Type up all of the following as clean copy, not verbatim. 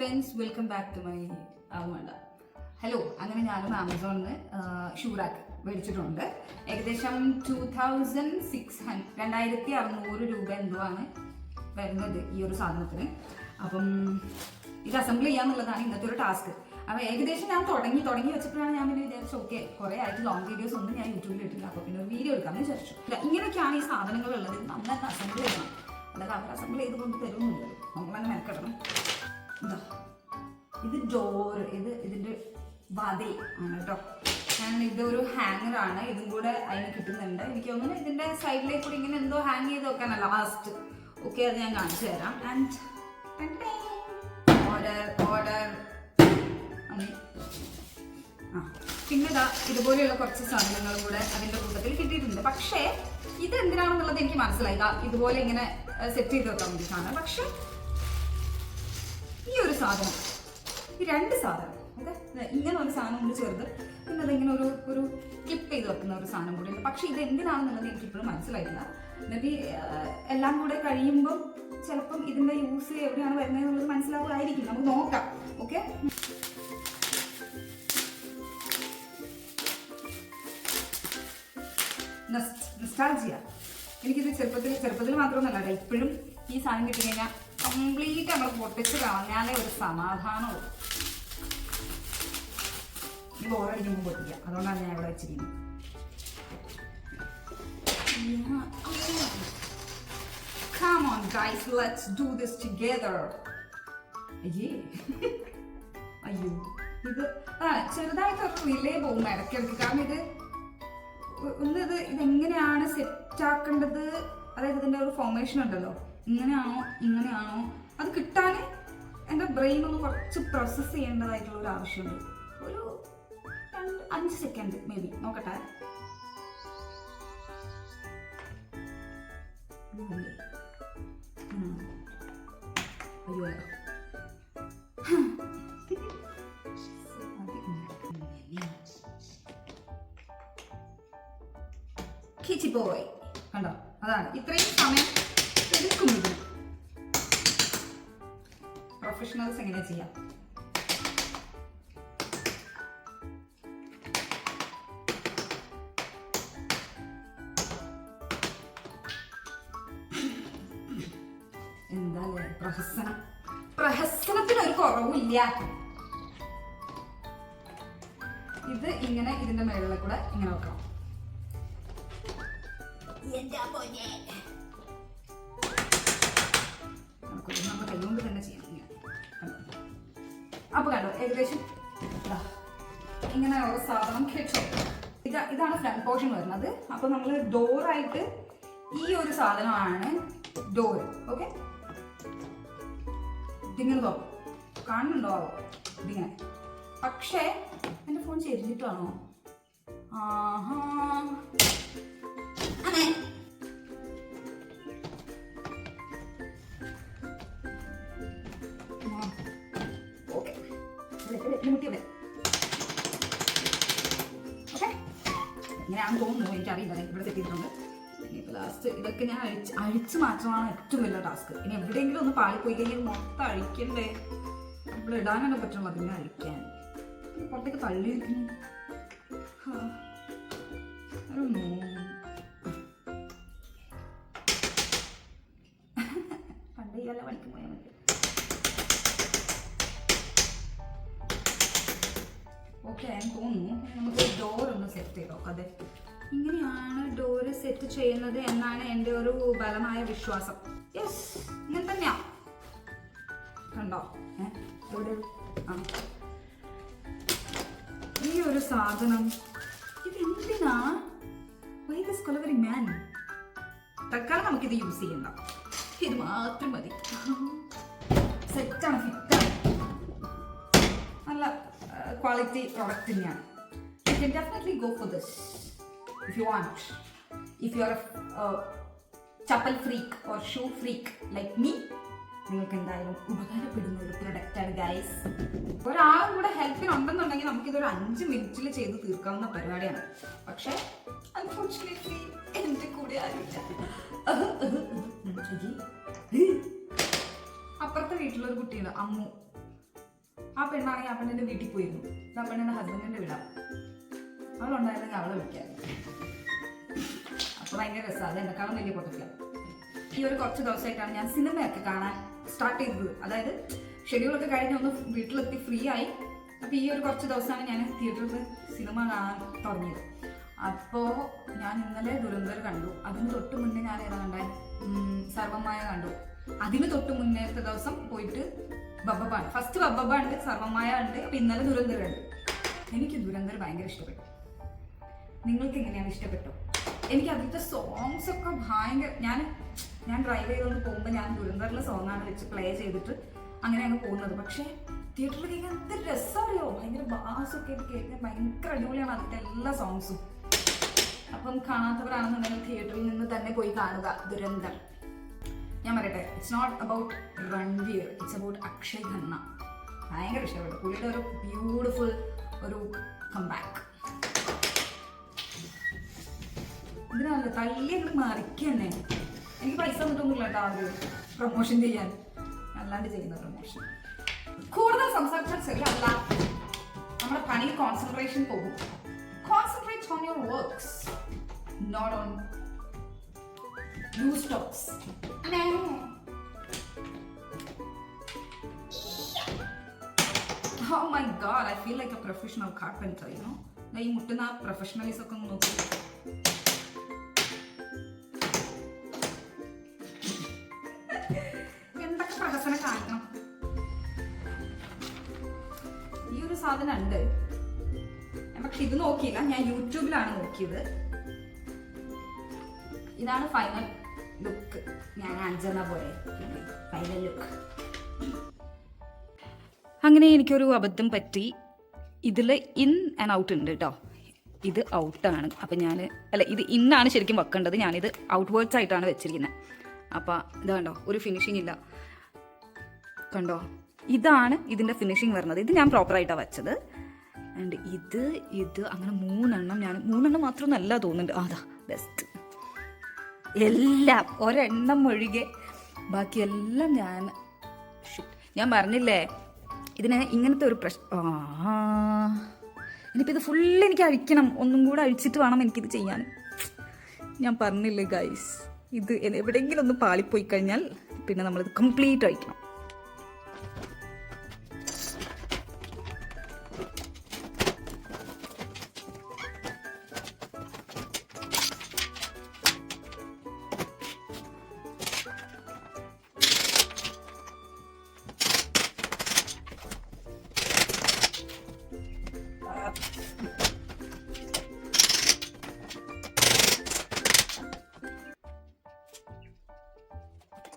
Friends, welcome back to my വേണ്ട hello. അങ്ങനെ ഞാനും ആമസോണിൽ നിന്ന് ഷൂ റാക്ക് മേടിച്ചിട്ടുണ്ട്. ഏകദേശം 2600 രൂപ എന്തോ ആണ് വരുന്നത് ഈ ഒരു സാധനത്തിന്. അപ്പം ഇത് അസംബിൾ ചെയ്യാന്നുള്ളതാണ് ഇന്നത്തെ ഒരു ടാസ്ക്. അപ്പോൾ ഏകദേശം ഞാൻ തുടങ്ങി വെച്ചപ്പോഴാണ് ഞാൻ പിന്നെ വിചാരിച്ചു ഓക്കെ കുറേ ആയിട്ട് ലോങ് വീഡിയോസ് ഒന്നും ഞാൻ യൂട്യൂബിൽ ഇട്ടില്ല, അപ്പോൾ പിന്നെ ഒരു വീഡിയോ എടുക്കാമെന്ന് വിചാരിച്ചു. ഇങ്ങനെയൊക്കെയാണ് ഈ സാധനങ്ങളുള്ളത്. നന്നായിട്ട് അസംബിൾ ചെയ്യണം, അതായത് അവർ അസംബിൾ ചെയ്ത് കൊണ്ട് തരുന്നില്ലല്ലോ, നമ്മളങ്ങനെ മെനക്കെടണം. ഇത് ഡോറ്, ഇതിൻ്റെ വാതിൽ ആണ് കേട്ടോ. ഇതൊരു ഹാങ്ങറാണ്, ഇതും കൂടെ അതിന് കിട്ടുന്നുണ്ട്. എനിക്ക് തോന്നുന്നു ഇതിൻ്റെ സൈഡിലേക്ക് കൂടി ഇങ്ങനെ എന്തോ ഹാങ് ചെയ്ത് വെക്കാനല്ല ലാസ്റ്റ്. ഓക്കെ, അത് ഞാൻ കാണിച്ചു തരാം. ആൻഡ് ഓർഡർ പിന്നെ ഇതുപോലെയുള്ള കുറച്ച് സാധനങ്ങളും കൂടെ അതിൻ്റെ കൂട്ടത്തിൽ കിട്ടിയിട്ടുണ്ട്. പക്ഷേ ഇത് എന്തിനാണെന്നുള്ളത് എനിക്ക് മനസ്സിലായി. ഇതുപോലെ ഇങ്ങനെ സെറ്റ് ചെയ്ത് വെക്കാൻ വേണ്ടിയിട്ടാണ്. പക്ഷെ ഈ ഒരു സാധനം, ഈ രണ്ട് സാധനം, ഓക്കെ, ഇങ്ങനെ ഒരു സാധനം കൊണ്ട് ചേർത്ത് പിന്നെ അതിങ്ങനെ ഒരു ക്ലിപ്പ് ചെയ്ത് വെക്കുന്ന ഒരു സാധനം കൂടി ഉണ്ട്. പക്ഷെ ഇത് എന്തിനാണെന്നുള്ളത് എനിക്കിപ്പോഴും മനസ്സിലായില്ല. എന്നിട്ട് എല്ലാം കൂടെ കഴിയുമ്പം ചിലപ്പം ഇതിൻ്റെ യൂസ് എവിടെയാണ് വരുന്നത് എന്നുള്ളത് മനസ്സിലാവുമായിരിക്കും. നമുക്ക് നോക്കാം. Okay, nostalgia. എനിക്കിത് ചെറുപ്പത്തിൽ മാത്രമൊന്നുമല്ല, ഇപ്പോഴും ഈ സാധനം കിട്ടിക്കഴിഞ്ഞാൽ കംപ്ലീറ്റ് നമ്മൾ പൊട്ടിച്ച് കളഞ്ഞാലേ ഒരു സമാധാനമുള്ളൂ. ഈ ബോറടിക്കുമ്പോൾ പൊട്ടിക്കുക, അതുകൊണ്ടാണ് ഞാൻ ഇവിടെ വെച്ചിരിക്കുന്നത്. Come on guys, let's do this together. അയ്യോ, ഇത് ചെറുതായിട്ടൊരു റിലേ പോകും ഇടയ്ക്കിടയ്ക്ക്. കാരണം ഇതെങ്ങനെയാണ് സെറ്റ് ആക്കേണ്ടത്, അതായത് ഇതിൻ്റെ ഒരു ഫോർമേഷൻ ഉണ്ടല്ലോ, ഇങ്ങനെയാണോ അത് കിട്ടാൻ എൻ്റെ ബ്രെയിൻ ഒന്ന് കുറച്ച് പ്രോസസ്സ് ചെയ്യേണ്ടതായിട്ടുള്ള ഒരു ആവശ്യമുണ്ട്. ഒരു 5 സെക്കൻഡ് മേ ബി നോക്കട്ടെ. അയ്യോ, കിച്ചി പോയി കണ്ടോ. അതാണ് ഇത്രയും സമയം എടുക്കുന്നത്. പ്രൊഫഷണൽസ് എങ്ങനെ ചെയ്യാം. എന്താല്ലേ പ്രഹസനത്തിനൊരു കുറവില്ല. ഇത് ഇങ്ങനെ ഇതിന്റെ മേളിൽ കൂടെ ഇങ്ങനെ വെക്കാം. നമ്മൾ കൈകൊണ്ട് തന്നെ ചെയ്യണം. അപ്പൊ കണ്ടോ, ഏകദേശം ഇങ്ങനെ ഒരു സാധനം കിട്ടും. ഇതാണ് ഫ്രണ്ട് പോർഷൻ വരുന്നത്. അപ്പൊ നമ്മൾ ഡോറായിട്ട് ഈ ഒരു സാധനമാണ് ഡോർ. ഓക്കെ, ഇതിങ്ങനെ തോന്നും, കാണുന്നുണ്ടോ ഇതിങ്ങനെ. പക്ഷേ എൻ്റെ ഫോൺ ചെരിഞ്ഞിട്ടാണോ? അതെ, ഓക്കെ, മുട്ടിയുടെ ഓക്കെ ഇങ്ങനെയാണെന്ന് തോന്നുന്നു, എനിക്കറിയില്ല. ഇവിടെ തെറ്റിയിട്ടുണ്ട്. ഇനിയിപ്പോൾ ലാസ്റ്റ് ഇതൊക്കെ ഞാൻ അഴിച്ച് മാറ്റമാണ് ഏറ്റവും വലിയ ടാസ്ക്. ഇനി എവിടെയെങ്കിലും ഒന്ന് പാളിപ്പോയി കഴിഞ്ഞാൽ മൊത്തം അഴിക്കണ്ടേ, ഇവിടെ ഇടാനൊക്കെ പറ്റുള്ളൂ. അതിനെ അഴിക്കാൻ പുറത്തേക്ക് തള്ളിയിരിക്കുന്നു. പണ്ട് ഇയാളെ പണിക്ക് പോയാൽ മതി. ഓക്കെ, എനിക്ക് തോന്നുന്നു നമുക്ക് ഡോറൊന്ന് സെറ്റ് ചെയ്തോ. അതെ, ഇങ്ങനെയാണ് ഡോറ് സെറ്റ് ചെയ്യുന്നത് എന്നാണ് എൻ്റെ ഒരു ബലമായ വിശ്വാസം. യെസ്, ഇങ്ങനെ തന്നെയാ. കണ്ടോ എവിടെ ഈ ഒരു സാധനം. ഇതെന്തിനാ? വൈ ദിസ് കൊലവറി മാൻ? തൽക്കാലം നമുക്കിത് യൂസ് ചെയ്യണ്ട, ഇത് മാത്രം മതി. സെറ്റാണ്, ഫിറ്റാണ്, നല്ല ക്വാളിറ്റി പ്രോഡക്റ്റ് തന്നെയാണ്. You can definitely go for this if you want. If you are a chappal freak or shoe freak like me, നിങ്ങൾക്ക് എന്തായാലും ഉപകാരപ്പെടുന്ന ഒരു പ്രൊഡക്റ്റാണ് ഗൈസ്. ഒരാളും കൂടെ ഹെൽപ്പിനുണ്ടെന്നുണ്ടെങ്കിൽ നമുക്കിതൊരു 5 മിനിറ്റിൽ ചെയ്ത് തീർക്കാവുന്ന പരിപാടിയാണ്. പക്ഷേ അൺഫോർച്ചുനേറ്റ്ലി എൻ്റെ കൂടെ ആരുമില്ല. അപ്പുറത്തെ വീട്ടിലൊരു കുട്ടിയുണ്ട്, അമ്മു. ആ പെണ്ണാണെങ്കിൽ ആ പെണ്ണിൻ്റെ വീട്ടിൽ പോയിരുന്നു. ആ പെണ്ണിൻ്റെ ഹസ്ബൻഡിൻ്റെ വീടാണ്. അവളുണ്ടായിരുന്നെങ്കിൽ അവളെ വിളിക്കാൻ. അപ്പോൾ ഭയങ്കര രസമാണ്. അത് എന്നെക്കാളും വലിയ പൊട്ടത്തില്ല. ഈ ഒരു കുറച്ച് ദിവസമായിട്ടാണ് ഞാൻ സിനിമയൊക്കെ കാണാൻ സ്റ്റാർട്ട് ചെയ്തത്. അതായത് ഷെഡ്യൂളൊക്കെ കഴിഞ്ഞ് ഒന്ന് വീട്ടിലെത്തി ഫ്രീ ആയി. അപ്പോൾ ഈ ഒരു കുറച്ച് ദിവസമാണ് ഞാൻ തിയേറ്ററിൽ സിനിമ കാണാൻ തുടങ്ങിയത്. അപ്പോൾ ഞാൻ ഇന്നലെ ദുരന്തർ കണ്ടു. അതിന് തൊട്ട് മുന്നേ ഞാൻ ഏതാ കണ്ടേ, സർവമായ കണ്ടു. അതിന് തൊട്ട് മുന്നേത്തെ ദിവസം പോയിട്ട് ബബ്ബബാണ്. ഫസ്റ്റ് ബബ്ബബ ഉണ്ട്, സർവമായ ഉണ്ട്. അപ്പോൾ ഇന്നലെ ദുരന്തർ കണ്ടു. എനിക്ക് ദുരന്തർ ഭയങ്കര ഇഷ്ടപ്പെട്ടു. നിങ്ങൾക്ക് എങ്ങനെയാണ് ഇഷ്ടപ്പെട്ടു? എനിക്ക് അതിലത്തെ സോങ്സ് ഒക്കെ ഭയങ്കര, ഞാൻ ഡ്രൈവ് ചെയ്തുകൊണ്ട് പോകുമ്പോൾ ഞാൻ ദുരന്തറിലെ സോങ്ങാണ് വെച്ച് പ്ലേ ചെയ്തിട്ട് അങ്ങനെയാണ് പോകുന്നത്. പക്ഷേ തിയേറ്ററിൽ കേൾക്കാൻ എന്ത് രസമറിയോ, ഭയങ്കര ബാസൊക്കെ കേൾക്കാൻ ഭയങ്കര അടിപൊളിയാണ് അതിൻ്റെ എല്ലാ സോങ്സും. അപ്പം കാണാത്തവരാണെന്നുണ്ടെങ്കിൽ തിയേറ്ററിൽ നിന്ന് തന്നെ പോയി കാണുക ദുരന്തർ. ഞാൻ പറയട്ടെ, it's not about Ranveer, it's about Akshaye Khanna. ഭയങ്കര ഇഷ്ടപ്പെട്ടു പുള്ളിയുടെ ഒരു ബ്യൂട്ടിഫുൾ ഒരു കംബാക്ക്. ഇതിനല്ല തള്ളി അങ്ങ് മറിക്കുക തന്നെ. എനിക്ക് പൈസ തന്നിട്ടൊന്നുമില്ല കേട്ടോ അത് പ്രൊമോഷൻ ചെയ്യാൻ, അല്ലാണ്ട് ചെയ്യുന്ന പ്രൊമോഷൻ. കൂടുതൽ സംസാരിച്ചാൽ ശരിയല്ല, നമ്മുടെ പണിയിൽ കോൺസെൻട്രേഷൻ പോകും. Concentrate on your works, not on loose talks. Oh my god, I feel like a professional carpenter, you know. ഈ മുട്ടുന്ന പ്രൊഫഷണലിസം ഒക്കെ ഒന്ന് നോക്കി. എന്തൊക്കെ പ്രഹസനം കാണിക്കണം. ഈ ഒരു സാധനം ഉണ്ട്, പക്ഷെ ഇത് നോക്കിയില്ല, ഞാൻ യൂട്യൂബിലാണ് നോക്കിയത്. ഇതാണ് ഫൈനൽ ലുക്ക്. ഞാൻ അഞ്ചെണ്ണ പോലെ ഫൈനൽ ലുക്ക്. അങ്ങനെ എനിക്കൊരു അബദ്ധം പറ്റി. ഇതിൽ ഇൻ ആൻഡ് ഔട്ട് ഉണ്ട് കേട്ടോ. ഇത് ഔട്ടാണ്. അപ്പം ഇത് ഇന്നാണ് ശരിക്കും വെക്കേണ്ടത്. ഞാനിത് ഔട്ട്വേർഡ്സ് ആയിട്ടാണ് വെച്ചിരിക്കുന്നത്. അപ്പോൾ ഇത് കണ്ടോ, ഒരു ഫിനിഷിംഗ് ഇല്ല. കണ്ടോ, ഇതാണ് ഇതിൻ്റെ ഫിനിഷിങ് വരുന്നത്. ഇത് ഞാൻ പ്രോപ്പറായിട്ടാണ് വെച്ചത്. ആൻഡ് ഇത് അങ്ങനെ മൂന്നെണ്ണം മാത്രമൊന്നല്ല തോന്നുന്നുണ്ട്. അതാ ബെസ്റ്റ്. എല്ലാം ഒരെണ്ണം ഒഴികെ ബാക്കിയെല്ലാം ഞാൻ പറഞ്ഞില്ലേ, ഇതിന് ഇങ്ങനത്തെ ഒരു ഇനിയിപ്പോൾ ഇത് ഫുള്ള് എനിക്ക് അഴിക്കണം. ഒന്നും കൂടെ അഴിച്ചിട്ട് വേണം എനിക്കിത് ചെയ്യാൻ. ഞാൻ പറഞ്ഞില്ലേ ഗൈസ്, ഇത് എവിടെയെങ്കിലും ഒന്ന് പാളിപ്പോയി കഴിഞ്ഞാൽ പിന്നെ നമ്മളിത് കംപ്ലീറ്റ് അഴിക്കണം.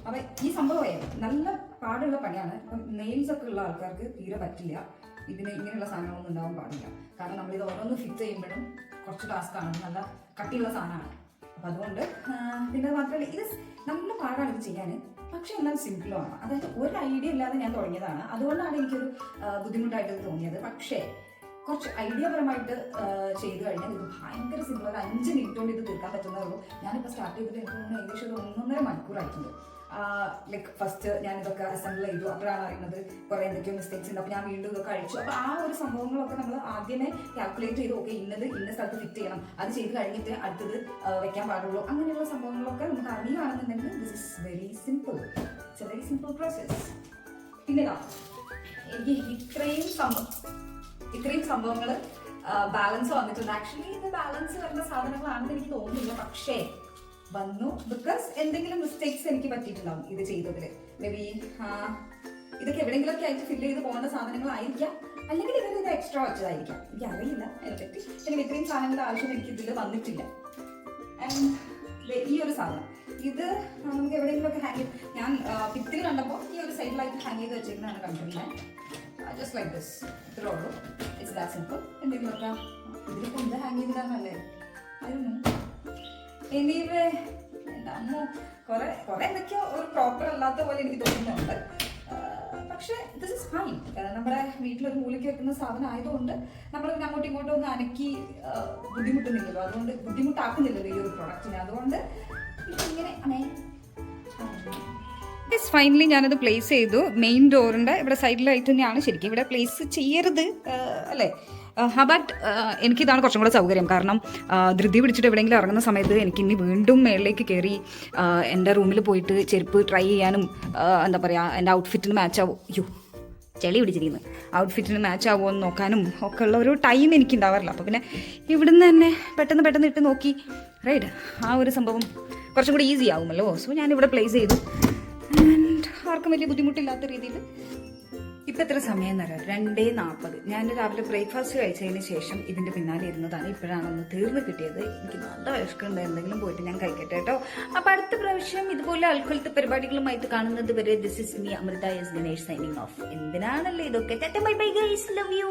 അപ്പം ഈ സംഭവമേ നല്ല പാടുള്ള പണിയാണ്. ഇപ്പം നെയിൽസ് ഒക്കെ ഉള്ള ആൾക്കാർക്ക് തീരെ പറ്റില്ല. ഇതിന് ഇങ്ങനെയുള്ള സാധനങ്ങളൊന്നും ഉണ്ടാവാൻ പാടില്ല. കാരണം നമ്മളിത് ഓരോന്ന് ഫിറ്റ് ചെയ്യുമ്പോഴും കുറച്ച് ടാസ്ക്കാണ്. നല്ല കട്ടിയുള്ള സാധനമാണ്. അപ്പം അതുകൊണ്ട് പിന്നെ മാത്രമല്ല ഇത് നല്ല പാടാണ് ഇത് ചെയ്യാൻ. പക്ഷെ എന്നാൽ സിമ്പിളുമാണ്. അതായത് ഒരു ഐഡിയ ഇല്ലാതെ ഞാൻ തുടങ്ങിയതാണ്. അതുകൊണ്ടാണ് എനിക്കൊരു ബുദ്ധിമുട്ടായിട്ട് തോന്നിയത്. പക്ഷേ കുറച്ച് ഐഡിയാപരമായിട്ട് ചെയ്ത് കഴിഞ്ഞാൽ ഇത് ഭയങ്കര സിമ്പിൾ. ഒരു 5 മിനിറ്റ് കൊണ്ട് ഇത് തീർക്കാൻ പറ്റുന്നതേ ഉള്ളൂ. ഞാനിപ്പോൾ സ്റ്റാർട്ട് ചെയ്തിട്ട് എനിക്ക് തോന്നുന്നു ഏകദേശം ഒരു 1.5 മണിക്കൂറായിട്ടുണ്ട്. ലൈക്ക് ഫസ്റ്റ് ഞാൻ ഇതൊക്കെ അസംബിൾ ചെയ്തു. അപ്പോഴാണ് അറിയുന്നത് കുറേ എന്തൊക്കെയോ മിസ്റ്റേക്സ് ഉണ്ട്. അപ്പോൾ ഞാൻ വീണ്ടും ഇതൊക്കെ അഴിച്ചു. അപ്പോൾ ആ ഒരു സംഭവങ്ങളൊക്കെ നമ്മൾ ആദ്യമേ കാൽക്കുലേറ്റ് ചെയ്ത് ഓക്കെ ഇന്ന സ്ഥലത്ത് ഫിറ്റ് ചെയ്യണം, അത് ചെയ്ത് കഴിഞ്ഞിട്ട് അടുത്തത് വെക്കാൻ പാടുള്ളൂ. അങ്ങനെയുള്ള സംഭവങ്ങളൊക്കെ നമുക്ക് അറിയുകയാണെന്നുണ്ടെങ്കിൽ this is very simple. It's a very simple process. പിന്നെ എനിക്ക് ഇത്രയും സംഭവങ്ങൾ ബാലൻസ് വന്നിട്ടുണ്ട്. ആക്ച്വലി ഇത് ബാലൻസ് വരുന്ന സാധനങ്ങളാണെന്ന് എനിക്ക് തോന്നുന്നില്ല. പക്ഷേ വന്നു ബിക്കോസ് എന്തെങ്കിലും മിസ്റ്റേക്സ് എനിക്ക് പറ്റിയിട്ടുണ്ടാവും ഇത് ചെയ്തതിൽ. മേ ബി ഇതൊക്കെ എവിടെയെങ്കിലുമൊക്കെ ആയിട്ട് ഫില്ല് ചെയ്ത് പോകേണ്ട സാധനങ്ങളായിരിക്കാം, അല്ലെങ്കിൽ ഇത് എക്സ്ട്രാ വെച്ചതായിരിക്കാം. എനിക്ക് അറിയില്ല അതിനെപ്പറ്റി. അല്ലെങ്കിൽ ഇത്രയും സാധനങ്ങളുടെ ആവശ്യം എനിക്ക് ഇതിൽ വന്നിട്ടില്ല. ആൻഡ് ഈ ഒരു സാധനം ഇത് നമുക്ക് എവിടെയെങ്കിലുമൊക്കെ ഹാങ് ചെയ്ത്, ഞാൻ ഭിത്തിൽ കണ്ടപ്പോൾ ഈ ഒരു സൈഡിലായിട്ട് ഹാങ് ചെയ്ത് വെച്ചിരിക്കുന്നതാണ് കണ്ടിട്ടുള്ളത്. Just like this. ഇത്രേ ഉള്ളൂ. It's that simple. എന്തെങ്കിലുമൊക്കെ ഇതിലിപ്പോൾ എന്താ ഹാങ് ചെയ്തിട്ടാണല്ലേ അതൊന്നും എനിവേ എന്താണോ കുറെ എന്തൊക്കെയോ ഒരു പ്രോപ്പർ അല്ലാത്ത പോലെ എനിക്ക് തോന്നുന്നുണ്ട്. പക്ഷേ ദിസ് ഇസ് ഫൈൻ. നമ്മുടെ വീട്ടിലൊരു മൂലയ്ക്ക് വെക്കുന്ന സാധനം ആയതുകൊണ്ട് നമ്മൾ അങ്ങോട്ടും ഇങ്ങോട്ടും ഒന്ന് അനക്കി ബുദ്ധിമുട്ടുന്നില്ലല്ലോ. അതുകൊണ്ട് ബുദ്ധിമുട്ടാക്കുന്നില്ലല്ലോ ഈ ഒരു പ്രൊഡക്റ്റിനെ. അതുകൊണ്ട് ഇപ്പം ഇങ്ങനെ ഫൈനലി ഞാനത് പ്ലേസ് ചെയ്തു. മെയിൻ ഡോറിൻ്റെ ഇവിടെ സൈഡിലായിട്ട് തന്നെയാണ് ശരിക്കും ഇവിടെ പ്ലേസ് ചെയ്യരുത് അല്ലേ. ബട്ട് എനിക്കിതാണ് കുറച്ചും കൂടെ സൗകര്യം. കാരണം ധൃതി പിടിച്ചിട്ട് എവിടെയെങ്കിലും ഇറങ്ങുന്ന സമയത്ത് എനിക്ക് ഇനി വീണ്ടും മേളിലേക്ക് കയറി എൻ്റെ റൂമിൽ പോയിട്ട് ചെരുപ്പ് ട്രൈ ചെയ്യാനും എന്താ പറയുക എൻ്റെ ഔട്ട്ഫിറ്റിന് മാച്ച് ആവും. അയ്യോ ചെളി പിടിച്ചിരിക്കുന്നത്. ഔട്ട്ഫിറ്റിന് മാച്ച് ആവുമോ എന്ന് നോക്കാനും ഒക്കെ ഉള്ള ഒരു ടൈം എനിക്ക് ഉണ്ടാവാറില്ല. അപ്പോൾ പിന്നെ ഇവിടുന്ന് തന്നെ പെട്ടെന്ന് ഇട്ട് നോക്കി റൈറ്റ് ആ ഒരു സംഭവം കുറച്ചും കൂടി ഈസി ആവുമല്ലോ. സോ ഞാനിവിടെ പ്ലേസ് ചെയ്തു. ആൻഡ് ആർക്കും വലിയ ബുദ്ധിമുട്ടില്ലാത്ത രീതിയിൽ. ഇപ്പം എത്ര സമയം എന്നറിയാം? 2:40. ഞാൻ രാവിലെ ബ്രേക്ക്ഫാസ്റ്റ് കഴിച്ചതിന് ശേഷം ഇതിൻ്റെ പിന്നാലെ ഇരുന്നതാണ്. ഇപ്പോഴാണൊന്ന് തീർന്ന് കിട്ടിയത്. എനിക്ക് നല്ല വിശക്കുണ്ട്. എന്തെങ്കിലും പോയിട്ട് ഞാൻ കഴിക്കട്ടെ കേട്ടോ. അപ്പം അടുത്ത പ്രാവശ്യം ഇതുപോലെ ആൾക്കാലത്തെ പരിപാടികളുമായിട്ട് കാണുന്നത് വരെ this is me Amrita S Ganesh signing off. എന്തിനാണല്ലോ ഇതൊക്കെ. Bye bye guys, love U.